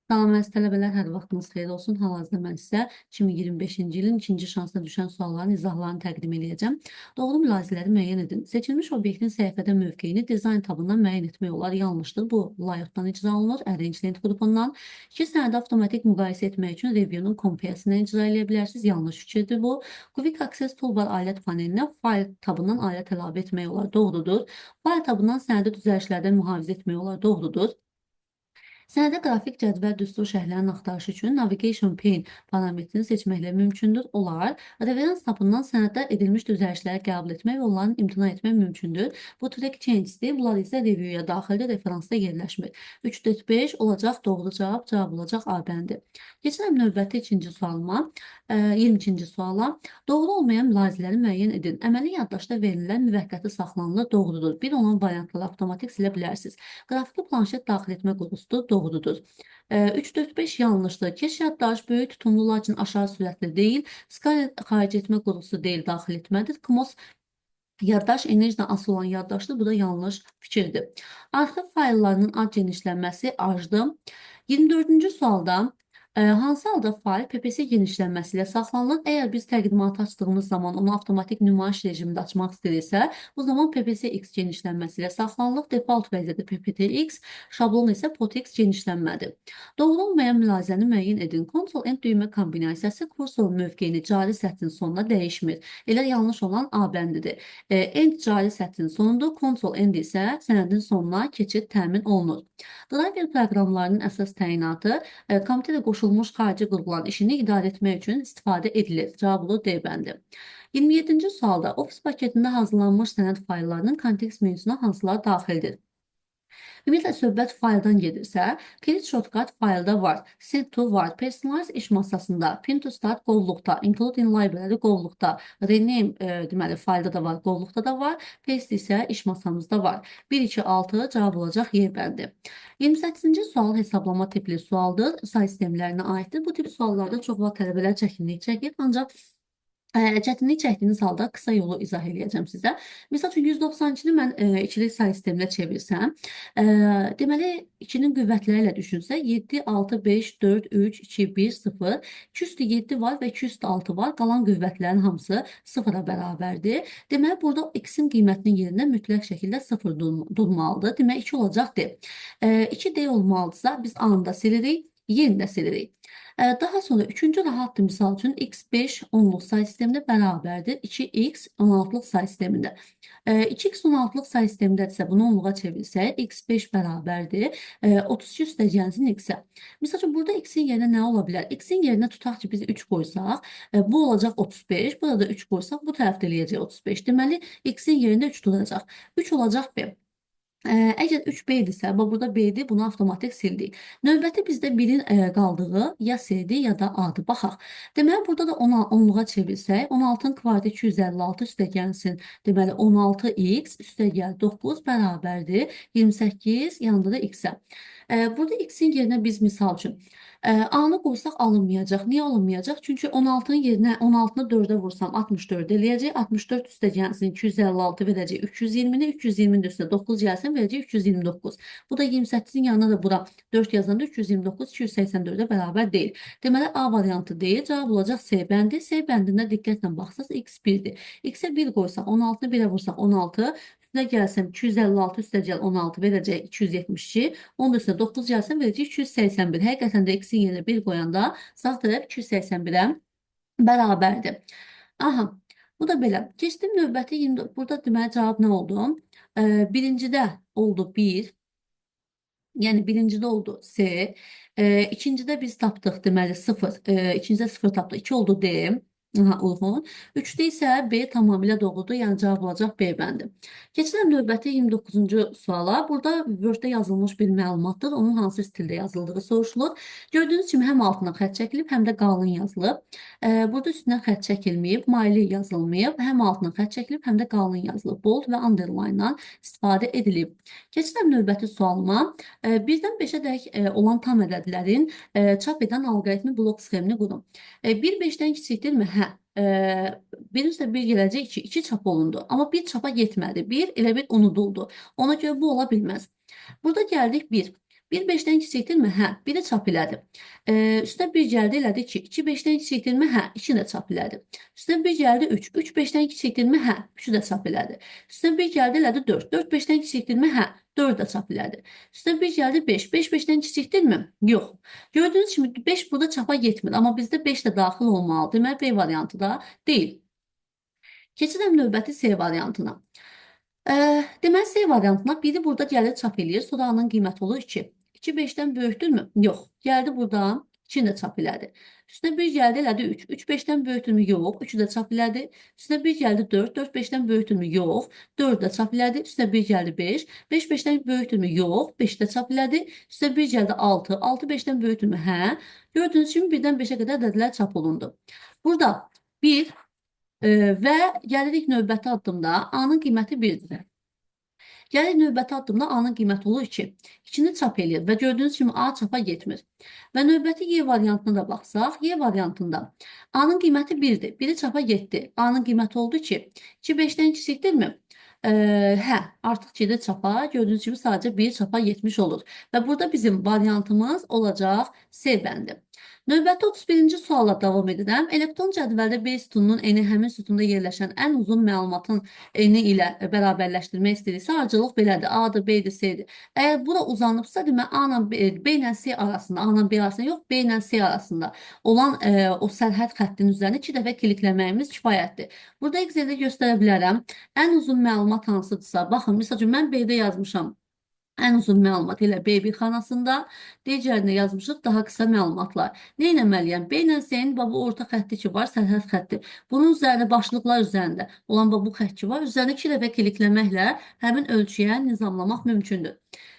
Salam əziz tələbələr, hər vaxtınız xeyir olsun. Hal-hazırda mən sizə 2025-ci ilin ikinci şansına düşən sualların izahlarını təqdim edəcəm. Doğru mülahizələri müəyyən edin. Seçilmiş obyektin səhifədə mövqeyini dizayn tabından müəyyən etmək olar. Yanlışdır. Bu layoutdan icra olunur, arrangement qrupundan. İki sənədi avtomatik müqayisə etmək üçün review'nun compare-sindən icra edə bilərsiniz. Yanlış fikirdir bu. Quick Access Toolbar alət panelinə fayl tabından alət əlavə etmək olar. Doğrudur. Fayl tabından sənədi düzəlişlərdən mühafizə etmək olar. Doğrudur. Sənədə qrafik cədvəl düstur şərhlərinin axtarışı üçün Navigation Pane parametrini seçməklə mümkündür. Olar. Referans tabından sənəddə edilmiş düzəlişləri qəbul etmək və onların imtina etmək mümkündür. Bu track change'dir. Bunlar isə review'ya daxildə referansda yerləşmir. 3, 4, 5 olacaq doğru cavab. Cavab olacaq A bəndi. Keçirəm növbəti ikinci sualıma. 22-ci suala. Doğru olmayan mülahizələri müəyyən edin. Əməli yaddaşda verilən müvəqqəti saxlanılır. Doğrudur. Bir olan variantları avtomatik silə bilərsiniz. Qrafiki planşet daxil etmə qurğusudur. Doğrudur. 3, 4, 5 yanlışdır. Keş yaddaş böyük tutumlu, lakin aşağı sürətli deyil. Skala xaric etmə qurğusu deyil, daxil etmədir. KMOS yaddaş enerjidən asılı olan yaddaşdır. Bu da yanlış fikirdir. Arxiv fayllarının ad genişlənməsi ajdır. 24-cü sualda hansı halda fayl PPS genişlənməsi ilə saxlanılır? Əgər biz təqdimatı açdığımız zaman onu avtomatik nümayiş rejimində açmaq istəyirsə, bu zaman PPS-X genişlənməsi ilə saxlanılır. Default vəziyyətdə PPT-X, şablon isə POT-X genişlənmədir. Doğru olmayan mülahizəni müəyyən edin. Ctrl-N düymə kombinasiyası kursor mövqeyini cari səthin sonuna dəyişmir. Elə yanlış olan A bəndidir. End cari səthin sonudur. Ctrl-N isə sənədin sonuna keçid təmin olunur. Driver proqramlarının əsas təyinatı komitədə qoşulmuş xarici qurğuların işini idarə etmək üçün istifadə edilir. Cavabı D bəndi. 27-ci sualda Office paketində hazırlanmış sənəd fayllarının kontekst menüsünə hansılar daxildir? Ümumiyyətlə söhbət fayldan gedirsə, Create Shortcut faylda var, Set to var, Personalize iş masasında, Pin to Start qovluqda, Include in Library qovluqda, Rename deməli faylda da var, qovluqda da var, Paste isə iş masamızda var. 1, 2, 6 cavab olacaq Y bəndi. 28-ci sual hesablama tipli sualdır, say sistemlərinə aiddir. Bu tip suallarda çox vaxt tələbələr çətinlik çəkir, ancaq çətinlik çəkdiyiniz halda qısa yolu izah edəcəm sizə. Məsəl üçün 192-ni mən ikili say sisteminə çevirsəm, deməli 2-nin qüvvətləri ilə düşünsə 7, 6, 5, 4, 3, 2, 1, 0, 2 üstü 7 var və 2 üstü 6 var. Qalan qüvvətlərin hamısı 0-a bərabərdir. Deməli burada x-in qiymətinin yerində mütləq şəkildə 0 durmalıdır. Deməli 2 olacaq D. 2 D olmalıdırsa biz A-nı da silirik, Y-ni də silirik. Daha sonra üçüncü rahatdır. Misal üçün x5 10-luq say sistemində bərabərdir 2x 16-lıq say sistemində. 2x 16-lıq say sistemindədirsə bunu 10-luğa çevirsək x5 bərabərdir 32 üstəgəlsin x-ə. Misal üçün burada x-in yerinə nə ola bilər? X-in yerinə tutaq ki biz 3 qoysaq, bu olacaq 35, burada 3 qoysaq bu tərəfdə eləyəcək 35. Deməli x-in yerində 3 duracaq. 3 olacaq B. Əgər 3B idisə, burada B-dir, bunu avtomatik sildik. Növbəti bizdə 1-in qaldığı ya C-dir, ya da A-dır. Baxaq. Deməli, burada da 10-luğa çevirsək, 16-nın kvartı 256 üstəgəlsin. Deməli, 16x üstəgəl 9 bərabərdir 28, yanında da x-ə. Burada x-in yerinə biz misal üçün A-nı qoysaq alınmayacaq. Niyə alınmayacaq? Çünki 16-nın yerinə 16-nı 4-ə vursam 64 eləyəcək. 64 üstəgəlsin 256 verəcək 320-ni, 320-nin üstə 9 gəlsin verəcək 329. Bu da 28-in yanına da bura 4 yazanda 329 284-ə bərabər deyil. Deməli A variantı deyil. Cavab olacaq C bəndi. C bəndində diqqətlə baxsaq x 1-dir. X-ə 1 qoysaq 16-nı 1-ə vursaq 16, üstünə gəlsəm 256 üstəgəl 16 verəcək 272, onun üstünə 9 gəlsəm verəcək 281. Həqiqətən də x-in yerinə 1 qoyanda sağ tərəf 281-ə bərabərdir. Aha, bu da belə. Keçdim növbəti 24. Burada deməli cavab nə oldu? Birincidə oldu 1. Yəni birincidə oldu C. İkincidə biz tapdıq deməli 0. İkincidə 0 tapdıq. 2 oldu D. Aha, uyğun. 3-də isə B tamamilə doğrudur. Yəni cavab olacaq B bəndi. Keçirəm növbəti 29-cu suala. Burada Word-də yazılmış bir məlumatdır. Onun hansı stildə yazıldığı soruşulur. Gördüyünüz kimi həm altına xətt çəkilib, həm də qalın yazılıb. Burada üstünə xətt çəkilməyib, maili yazılmayıb. Həm altına xətt çəkilib, həm də qalın yazılıb. Bold və underline-dan istifadə edilib. Keçirəm növbəti sualıma. 1-dən 5-ə dək olan tam ədədlərin çap edən alqoritmi blok sxemini qurun. 1 5-dən kiçikdirmi? Hə. 1 üstə 1 gələcək 2. 2 çap olundu. Amma 1 çapa getmədi. 1 elə bir unuduldu. Ona görə bu ola bilməz. Burada gəldik 1. 1 5-dən kiçikdirmi? Hə, 1-i çap elədi. Üstə 1 gəldi, elədi 2. 2 5-dən kiçikdirmi? Hə, 2-ni də çap elədi. Üstə 1 gəldi 3. 3 5-dən kiçikdirmi? Hə, 3-ü də çap elədi. Üstə 1 gəldi, elədi 4. 4 5-dən kiçikdirmi? Hə, 4 də çap elədi. Üstə 1 gəldi 5. 5 5-dən kiçikdirmi? Yox. Gördüyünüz kimi 5 burada çapa getmir, amma bizdə 5 də daxil olmalı. Deməli B variantı da deyil. Keçirəm növbəti C variantına. Deməli, C variantına 1-i burada gəlir çap eləyir. Sonra A-nın qiyməti olur 2. 2 5-dən böyükdürmü? Yox. Gəldi buradan 2-ni də çap elədi. Üstünə 1 gəldi, elədi 3. 3 5-dən böyükdürmü? Yox. 3-ü də çap elədi. Üstünə 1 gəldi 4. 4 5-dən böyükdürmü? Yox. 4-ü də çap elədi. Üstünə 1 gəldi 5. 5 5-dən böyükdürmü? Yox. 5-i də çap elədi. Üstünə 1 gəldi 6. 6 5-dən böyükdürmü? Hə. Gördüyünüz kimi 1-dən 5-ə qədər ədədlər çap olundu. Burada 1 və gəlirik növbəti addımda A-nın qiyməti 1-dir. Gəlir növbəti addımda A-nın qiyməti olur 2. 2-ni çap eləyir və gördüyünüz kimi A çapa getmir. Və növbəti Y variantına da baxsaq, Y variantında A-nın qiyməti 1-dir. 1-i çapa getdi. A-nın qiyməti oldu 2. 2 5-dən kiçikdirmi? Hə, artıq gedir çapa. Gördüyünüz kimi sadəcə 1 çapa getmiş olur. Və burada bizim variantımız olacaq C bəndi. Növbəti 31-ci sualla davam edirəm. Elektron cədvəldə B sütununun eni həmin sütunda yerləşən ən uzun məlumatın eni ilə bərabərləşdirmək istəyirsə, arıcılıq belədir. A-dır, B-dir, C-dir. Əgər bura uzanıbsa, demək A ilə B ilə C arasında, A ilə B arasında yox, B ilə C arasında olan o sərhəd xəttinin üzərini 2 dəfə klikləməyimiz kifayətdir. Burada Excel-də göstərə bilərəm. Ən uzun məlumat hansıdırsa, baxın, məsəl üçün mən B-də yazmışam. Ən uzun məlumat elə B1 xanasında, digərinə yazmışıq daha qısa məlumatlar. Nə etməliyəm? B ilə C-nin bu orta xətti ki var, sərhəd xətti. Bunun üzərində başlıqlar üzərində olan bu xətt ki var, üzərinə 2 dəfə klikləməklə həmin ölçüyə nizamlamaq mümkündür.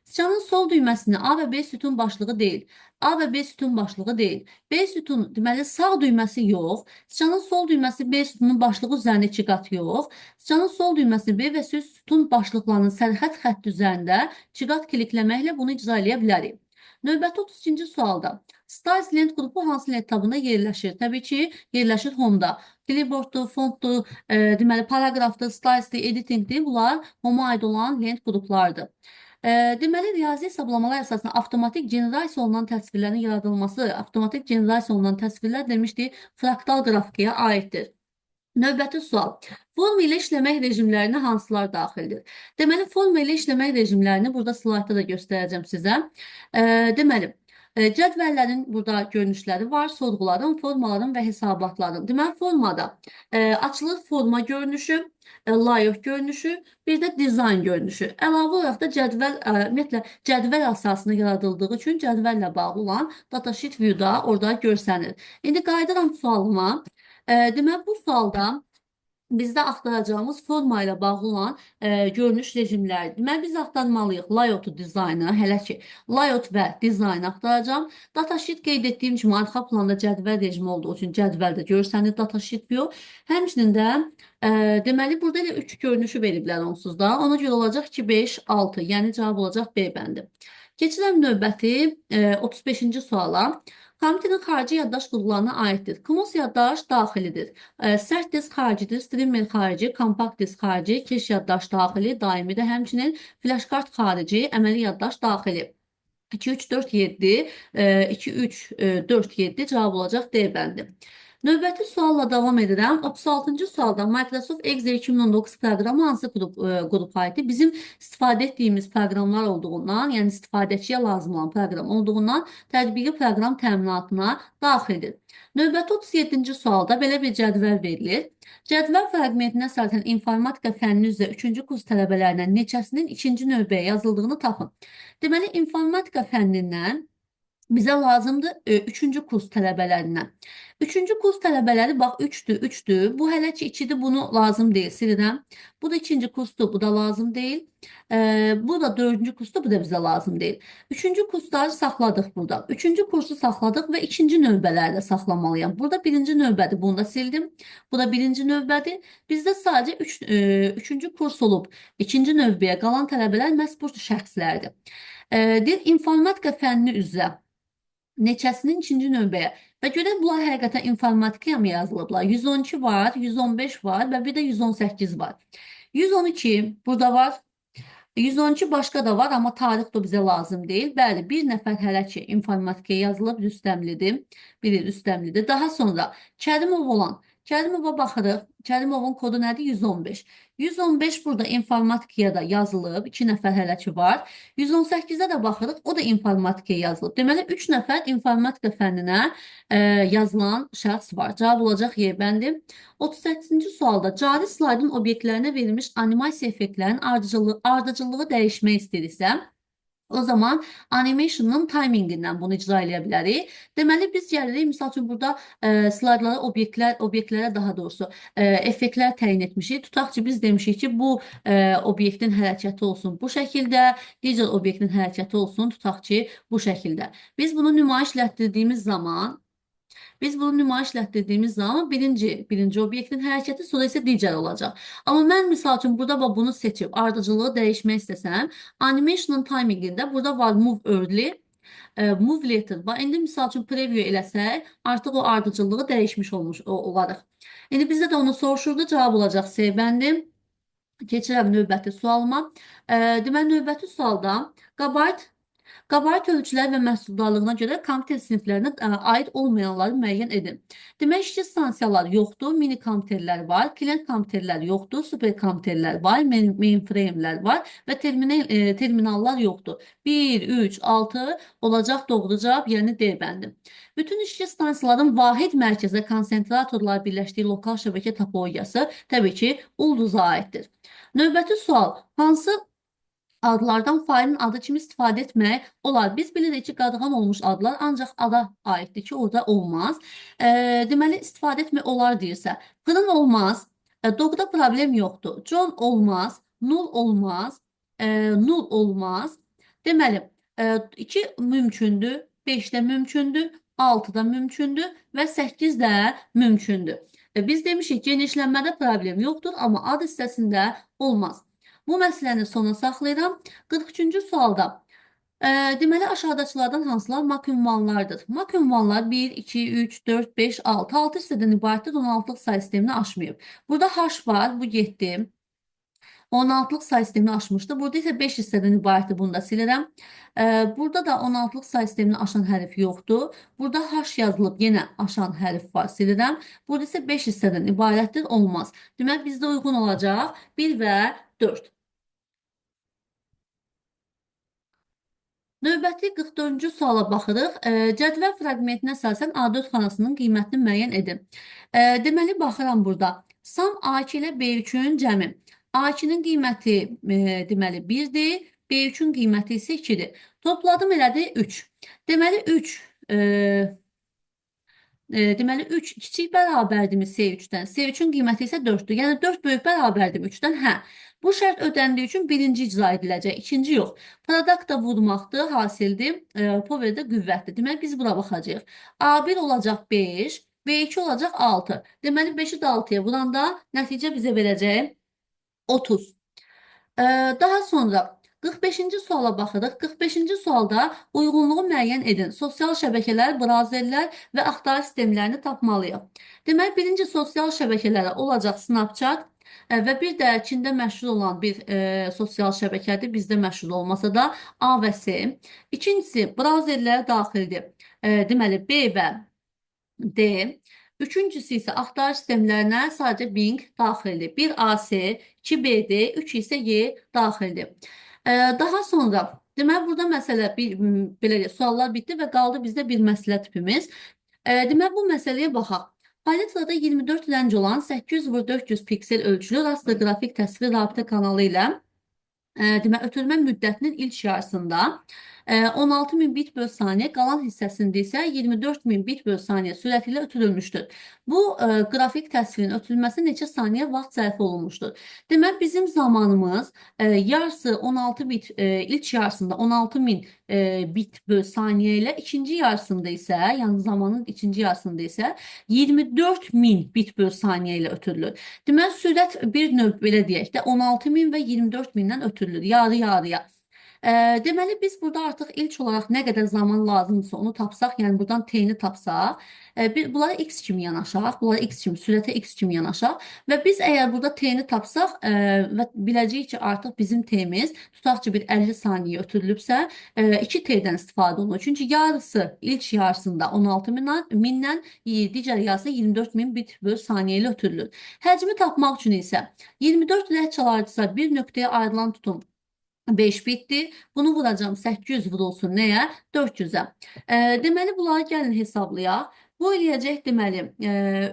Sıçanın sol düyməsini A və B sütun başlığı deyil. A və B sütun başlığı deyil. B sütun, deməli sağ düyməsi yox. Sıçanın sol düyməsi B sütunun başlığı üzərində 2 qat yox. Sıçanın sol düyməsi B və C sütun başlıqlarının sərhəd xətti üzərində 2 qat klikləməklə bunu icra edə bilərik. Növbəti 32-ci sualda Styles lent qrupu hansı lent tabında yerləşir? Təbii ki, yerləşir Home-da. Clipboarddur, fontdur, deməli paragrafdır, Stylesdir, editingdir. Bunlar Home-a aid olan lent qruplardır. Deməli, riyazi hesablamalar əsasında avtomatik generasiya olunan təsvirlərin yaradılması, avtomatik generasiya olunan təsvirlər demişdik, fraktal qrafikaya aiddir. Növbəti sual. Forma ilə işləmək rejimlərinə hansılar daxildir? Deməli, forma ilə işləmək rejimlərini burada slaytda da göstərəcəm sizə. Deməli, cədvəllərin burada görünüşləri var, sorğuların, formaların və hesabatların. Deməli, formada açılır forma görünüşü, layout görünüşü, bir də dizayn görünüşü. Əlavə olaraq da cədvəl, ümumiyyətlə, cədvəl əsasında yaradıldığı üçün cədvəllə bağlı olan datasheet view-da orada görsənir. İndi qayıdıram sualıma. Deməli, bu sualda bizdə axtaracağımız forma ilə bağlı olan görünüş rejimləridir. Deməli, biz axtarmalıyıq layoutu, dizaynı, hələ ki, layout və dizaynı axtaracağım. Datasheet qeyd etdiyim kimi arxa planda cədvəl rejimi olduğu üçün cədvəldə görsənir datasheet view. Həmçinin də deməli, burada elə 3 görünüşü veriblər onsuz da. Ona görə olacaq 2, 5, 6. Yəni, cavab olacaq B bəndi. Keçirəm növbəti 35-ci suala. Kompüterin xarici yaddaş qurğularına aiddir. CMOS yaddaş daxilidir. Sərt disk xaricidir, streamer xarici, kompakt disk xarici, keş yaddaş daxili, daimidir. Həmçinin flash kart xarici, əməli yaddaş daxili. 2, 3, 4, 7, 2, 3, 4, 7 cavab olacaq D bəndi. Növbəti sualla davam edirəm. 36-cı sualda Microsoft Excel 2019 proqramı hansı qrupa aiddir? Bizim istifadə etdiyimiz proqramlar olduğundan, yəni istifadəçiyə lazım olan proqram olduğundan tətbiqi proqram təminatına daxildir. Növbəti 37-ci sualda belə bir cədvəl verilir. Cədvəl fraqmentinə əsasən informatika fənni üzrə 3-cü kurs tələbələrindən neçəsinin 2-ci növbəyə yazıldığını tapın. Deməli, informatika fənnindən bizə lazımdır 3-cü kurs tələbələrindən. 3-cü kurs tələbələri, bax, 3-dür, 3-dür. Bu hələ ki, 2-dir, bunu lazım deyil, silirəm. Bu da 2-ci kursdur, bu da lazım deyil. Bu da 4-cü kursdur, bu da bizə lazım deyil. 3-cü kursları saxladıq burada. 3-cü kursu saxladıq və 2-ci növbələri də saxlamalıyam. Burada 1-ci növbədir, bunu da sildim. Bu da 1-ci növbədir. Bizdə sadəcə 3-cü kurs olub 2-ci növbəyə qalan tələbələr məhz bu şəxslərdir. Deyir, informatika fənni üzrə neçəsinin 2-ci növbəyə. Və görək, bunlar həqiqətən informatikaya mı yazılıblar? 112 var, 115 var və bir də 118 var. 112 burada var. 112 başqa da var, amma tarix də bizə lazım deyil. Bəli, bir nəfər hələ ki informatikaya yazılıb, Rüstəmlidir. Biri Rüstəmlidir. Daha sonra Kərimov olan, Kərimova baxırıq. Kərimovun kodu nədir? 115. 115 burada informatikaya da yazılıb. 2 nəfər hələ ki var. 118-də də baxırıq. O da informatikaya yazılıb. Deməli, 3 nəfər informatika fənninə yazılan şəxs var. Cavab olacaq Y bəndi. 38-ci sualda cari slaydın obyektlərinə verilmiş animasiya effektlərinin ardıcıllığı dəyişmək istəyirsə, o zaman animation'ın timingindən bunu icra edə bilərik. Deməli, biz gəlirik, misal üçün burada slaydlara, obyektlərə daha doğrusu effektlər təyin etmişik. Tutaq ki, biz demişik ki, bu obyektin hərəkəti olsun bu şəkildə, digər obyektin hərəkəti olsun, tutaq ki, bu şəkildə. Biz bunu nümayişlətdirdiyimiz zaman birinci obyektin hərəkəti, sonra isə digər olacaq. Amma mən misal üçün burada bunu seçib ardıcılığı dəyişmək istəsəm, animation'ın timingində burada var move early, move later. İndi misal üçün preview eləsək, artıq o ardıcılığı dəyişmiş olarıq. İndi bizdə də onu soruşurdu, cavab olacaq C bəndi. Keçirəm növbəti sualıma. Deməli, növbəti sualda qabarit ölçülər və məhsuldarlığına görə kompüter siniflərinə aid olmayanları müəyyən edin. Demək, işçi stansiyalar yoxdur, mini kompüterlər var, klient kompüterlər yoxdur, super kompüterlər var, mainframe'lər var və terminallar yoxdur. 1, 3, 6 olacaq doğru cavab, yəni D bəndi. Bütün işçi stansiyaların vahid mərkəzə konsentratorlar birləşdiyi lokal şəbəkə topologiyası təbii ki, ulduza aiddir. Növbəti sual, hansı adlardan failin adı kimi istifadə etmək olar? Biz bilirik ki, qadağan olmuş adlar ancaq ada aiddir ki, orada olmaz. Deməli, istifadə etmək olar deyirsə, Pırın olmaz, Dogda problem yoxdur, John olmaz, Null olmaz, Null olmaz. Deməli, 2 mümkündür, 5 də mümkündür, 6 da mümkündür və 8 də mümkündür. Biz demişik, genişlənmədə problem yoxdur, amma ad hissəsində olmaz. Bu məsələni sona saxlayıram. 43-cü sualda deməli, aşağıdakılardan hansılar mak ünvanlardır? Mak ünvanlar 1, 2, 3, 4, 5, 6. 6 hissədən ibarətdir, 16-lıq say sistemini aşmayıb. Burada H var, bu getdi. 16-lıq say sistemini aşmışdı. Burada isə 5 hissədən ibarətdir, bunu da silirəm. Burada da 16-lıq say sistemini aşan hərf yoxdur. Burada H yazılıb, yenə aşan hərf var, silirəm. Burada isə 5 hissədən ibarətdir, olmaz. Demək, bizdə uyğun olacaq 1 və 4. Növbəti 44-cü suala baxırıq. Cədvəl fraqmentinə əsasən A4 xanasının qiymətini müəyyən edin. Deməli, baxıram burada. Sam A2 ilə B3-ün cəmi. A2-nin qiyməti deməli 1-dir, B3-ün qiyməti isə 2-dir. Topladım elədi 3. Deməli 3 kiçik bərabərdirmi C3-dən? C3-ün qiyməti isə 4-dür. Yəni 4 böyük bərabərdirmi 3-dən? Hə. Bu şərt ödəndiyi üçün birinci icra ediləcək, ikinci yox. Produkt da vurmaqdır, hasildir, power də qüvvətdir. Deməli, biz bura baxacağıq. A1 olacaq 5, B2 olacaq 6. Deməli, 5-i də 6-ya vuranda nəticə bizə verəcək 30. Daha sonra 45-ci suala baxırıq. 45-ci sualda uyğunluğu müəyyən edin. Sosial şəbəkələr, brauzerlər və axtarış sistemlərini tapmalıyıq. Deməli, birinci sosial şəbəkələrə olacaq Snapchat və bir də Çində məşhur olan bir sosial şəbəkədir. Bizdə məşhur olmasa da A və C. İkincisi, brauzerlərə daxildir. Deməli, B və D. Üçüncüsü isə axtarış sistemlərinə sadəcə Bing daxildir. 1 AC, 2 BD, 3 isə Y daxildir. Daha sonra, deməli, burada məsələ, belə suallar bitdi və qaldı bizdə bir məsələ tipimiz. Deməli, bu məsələyə baxaq. Paletrada 24 rəng olan 800x400 piksel ölçülü raster qrafik təsvir rabitə kanalı ilə deməli, ötürmə müddətinin ilk yarısında 16.000 bit böl saniyə, qalan hissəsində isə 24.000 bit böl saniyə sürəti ilə ötürülmüşdür. Bu qrafik təsvirin ötürülməsi neçə saniyə vaxt sərf olunmuşdur? Demək, bizim zamanımız yarısı 16 bit, ilk yarısında 16.000 bit böl saniyə ilə, ikinci yarısında isə, yəni zamanın ikinci yarısında isə 24.000 bit böl saniyə ilə ötürülür. Demək, sürət bir növ belə deyək də 16.000 və 24.000-dən ötürülür, yarı-yarıya. Deməli biz burada artıq ilk olaraq nə qədər zaman lazımdırsa onu tapsaq, yəni buradan t-ni tapsaq, bunlara x kimi yanaşaq, bunlara x kimi, sürətə x kimi yanaşaq və biz əgər burada t-ni tapsaq və biləcəyik ki, artıq bizim t-miz tutaq ki, bir 50 saniyə ötürülübsə, 2t-dən istifadə olunur. Çünki yarısı, ilk yarısında 16 mindən, digər yarısında 24 min bit bölü saniyə ilə ötürülür. Həcmi tapmaq üçün isə 24 rəh çalardısa bir nöqtəyə ayrılan tutum 5 bitdir. Bunu vuracağım 800 vurulsun nəyə? 400-ə. Deməli bunları gəlin hesablayaq. Bu eləyəcək deməli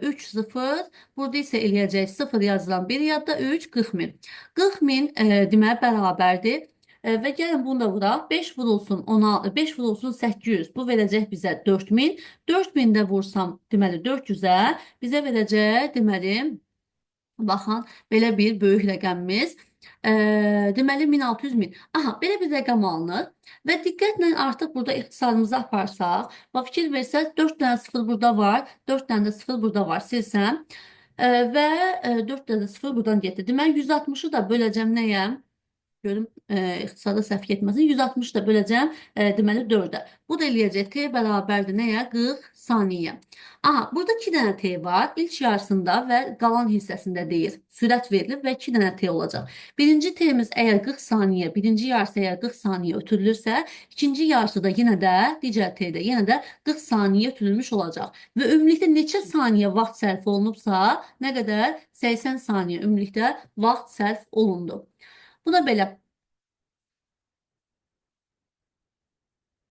3 0, burada isə eləyəcək 0 yazılan 1 yadda 3 40 min. 40 min deməli bərabərdir. Və gəlin bunu da vuraq. 5 vurulsun 16, 5 vurulsun 800. Bu verəcək bizə 4000. 4000 də vursam deməli 400-ə bizə verəcək deməli baxın belə bir böyük rəqəmimiz. Deməli 1600 min. Aha, belə bir rəqəm alınır və diqqətlə artıq burada ixtisarımızı aparsaq, bax fikir versək 4 dənə 0 burada var, 4 dənə də 0 burada var, silsəm və 4 dənə 0 buradan getdi. Deməli 160-ı da böləcəm nəyə? Görüm, ixtisada səhv getməsin. 160 da böləcəm, deməli 4-ə. Bu da eləyəcək t bərabərdir nəyə? 40 saniyə. Aha, burada 2 dənə t var. İlk yarısında və qalan hissəsində deyir. Sürət verilib və 2 dənə t olacaq. Birinci t-miz əgər 40 saniyə, birinci yarısı əgər 40 saniyə ötürülürsə, ikinci yarısı da yenə də, digər t-də yenə də 40 saniyə ötürülmüş olacaq. Və ümumilikdə neçə saniyə vaxt sərf olunubsa, nə qədər? 80 saniyə ümumilikdə vaxt sərf olundu. Bu da belə.